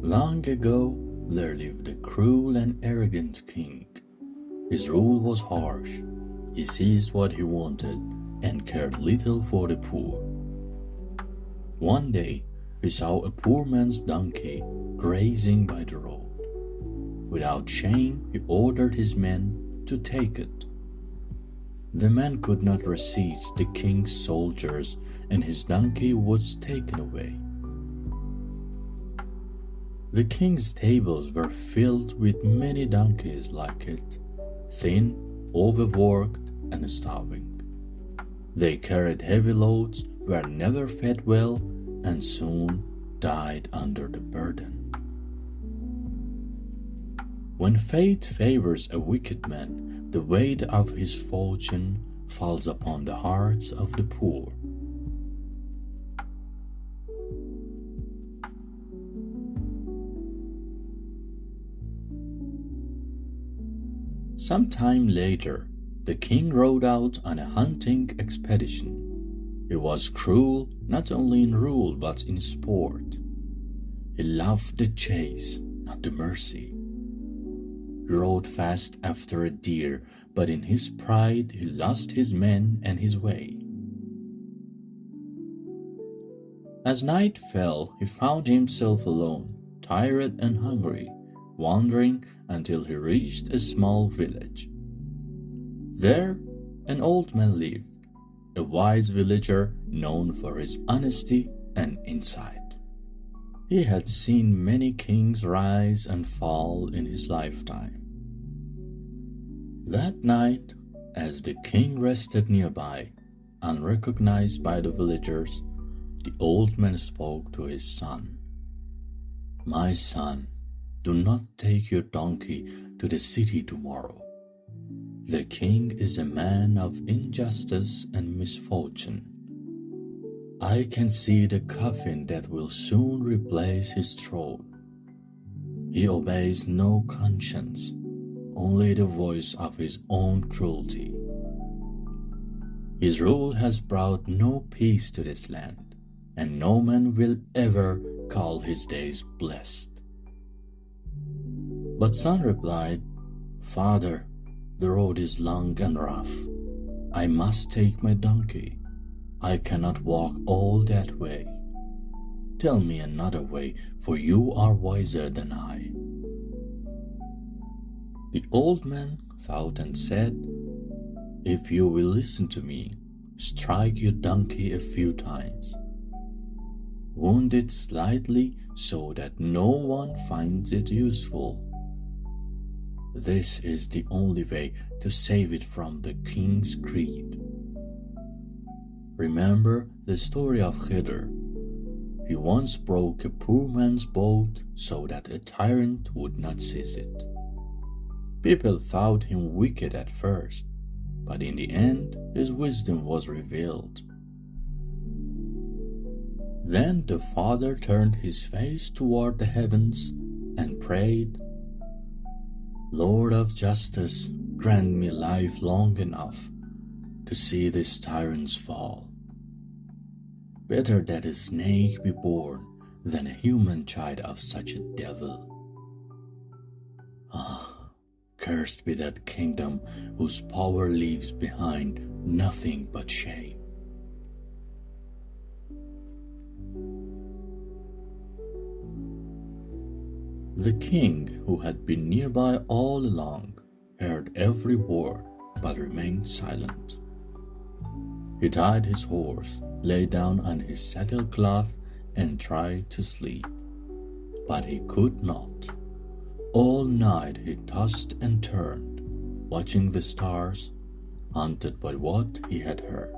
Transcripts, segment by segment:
Long ago, there lived a cruel and arrogant king. His rule was harsh. He seized what he wanted and cared little for the poor. One day, he saw a poor man's donkey grazing by the road. Without shame, he ordered his men to take it. The man could not resist the king's soldiers, and his donkey was taken away. The king's stables were filled with many donkeys like it, thin, overworked, and starving. They carried heavy loads, were never fed well, and soon died under the burden. When fate favors a wicked man, the weight of his fortune falls upon the hearts of the poor. Some time later, the king rode out on a hunting expedition. He was cruel not only in rule but in sport. He loved the chase, not the mercy. He rode fast after a deer, but in his pride he lost his men and his way. As night fell, he found himself alone, tired and hungry, wandering until he reached a small village. There, an old man lived, a wise villager known for his honesty and insight. He had seen many kings rise and fall in his lifetime. That night, as the king rested nearby, unrecognized by the villagers, the old man spoke to his son. "My son, do not take your donkey to the city tomorrow. The king is a man of injustice and misfortune. I can see the coffin that will soon replace his throne. He obeys no conscience, only the voice of his own cruelty. His rule has brought no peace to this land, and no man will ever call his days blessed." But son replied, "Father, the road is long and rough. I must take my donkey. I cannot walk all that way. Tell me another way, for you are wiser than I." The old man thought and said, "If you will listen to me, strike your donkey a few times. Wound it slightly so that no one finds it useful. This is the only way to save it from the king's greed. Remember the story of al-Khidr. He once broke a poor man's boat so that a tyrant would not seize it. People thought him wicked at first, but in the end his wisdom was revealed." Then the father turned his face toward the heavens and prayed, "Lord of justice, grant me life long enough to see this tyrant's fall. Better that a snake be born than a human child of such a devil. Ah, cursed be that kingdom whose power leaves behind nothing but shame." The king, who had been nearby all along, heard every word but remained silent. He tied his horse, lay down on his saddlecloth, and tried to sleep, but he could not. All night he tossed and turned, watching the stars, haunted by what he had heard.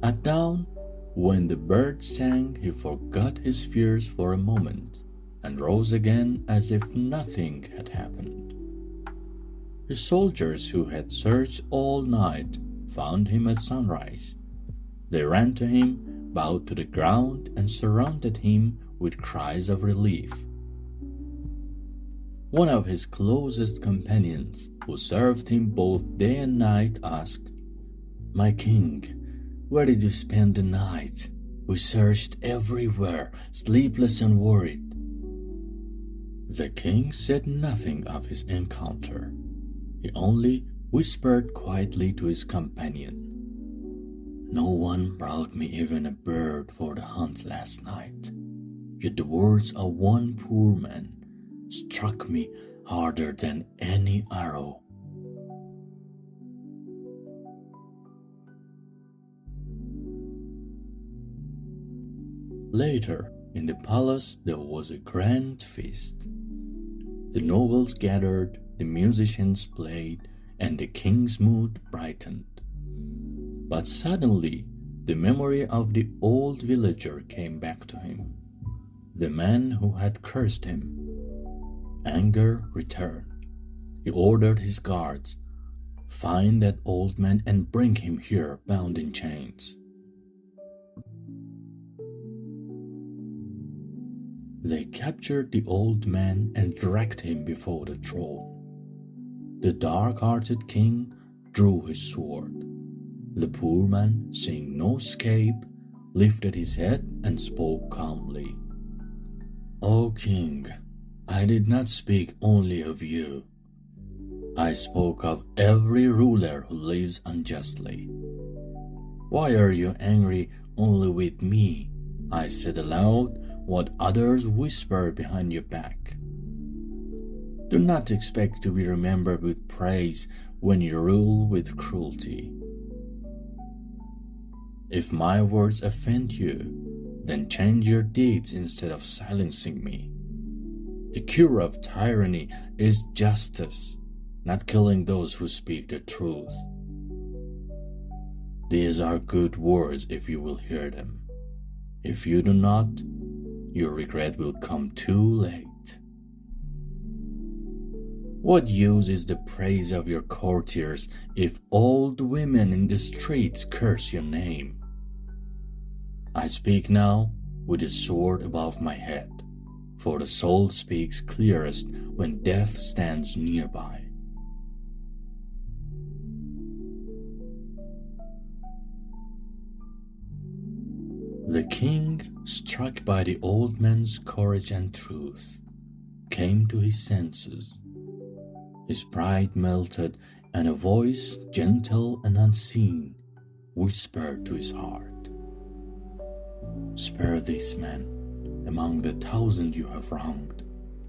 At dawn, when the birds sang, he forgot his fears for a moment and rose again as if nothing had happened. The soldiers who had searched all night found him at sunrise. They ran to him, bowed to the ground, and surrounded him with cries of relief. One of his closest companions, who served him both day and night, asked, "My king, where did you spend the night? We searched everywhere, sleepless and worried." The king said nothing of his encounter. He only whispered quietly to his companion, "No one brought me even a bird for the hunt last night. Yet the words of one poor man struck me harder than any arrow." Later, in the palace there was a grand feast. The nobles gathered, the musicians played, and the king's mood brightened. But suddenly, the memory of the old villager came back to him, the man who had cursed him. Anger returned. He ordered his guards, "Find that old man and bring him here bound in chains." They captured the old man and dragged him before the throne. The dark-hearted king drew his sword. The poor man, seeing no escape, lifted his head and spoke calmly. "O king, I did not speak only of you. I spoke of every ruler who lives unjustly. Why are you angry only with me? I said aloud what others whisper behind your back. Do not expect to be remembered with praise when you rule with cruelty. If my words offend you, then change your deeds instead of silencing me. The cure of tyranny is justice, not killing those who speak the truth. These are good words if you will hear them. If you do not, your regret will come too late. What use is the praise of your courtiers if old women in the streets curse your name? I speak now with a sword above my head, for the soul speaks clearest when death stands nearby. The king, struck by the old man's courage and truth, came to his senses. His pride melted, and a voice, gentle and unseen, whispered to his heart, "Spare this man. Among the 1,000 you have wronged,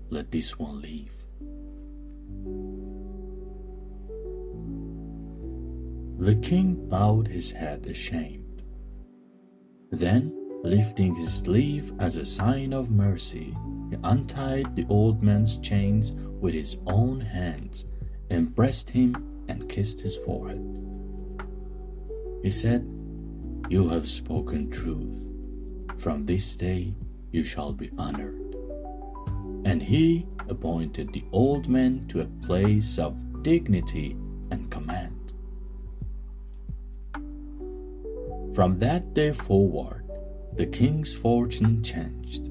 let this one live." The king bowed his head ashamed. Then, lifting his sleeve as a sign of mercy, he untied the old man's chains with his own hands, embraced him and kissed his forehead. He said, "You have spoken truth. From this day you shall be honored." And he appointed the old man to a place of dignity and command. From that day forward, the king's fortune changed.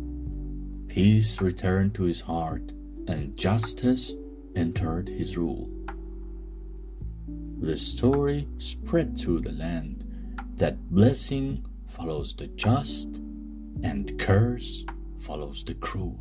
Peace returned to his heart, and justice entered his rule. The story spread through the land that blessing follows the just, and curse follows the cruel.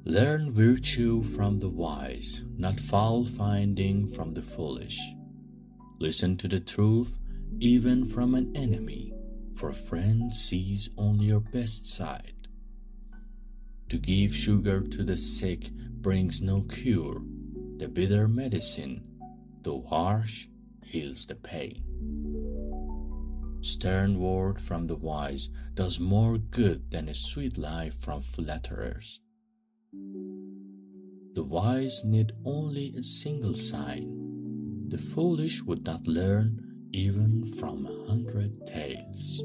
Learn virtue from the wise, not fault-finding from the foolish. Listen to the truth even from an enemy, for a friend sees only your best side. To give sugar to the sick brings no cure. The bitter medicine, though harsh, heals the pain. Stern word from the wise does more good than a sweet lie from flatterers. The wise need only a single sign. The foolish would not learn even from 100 tales.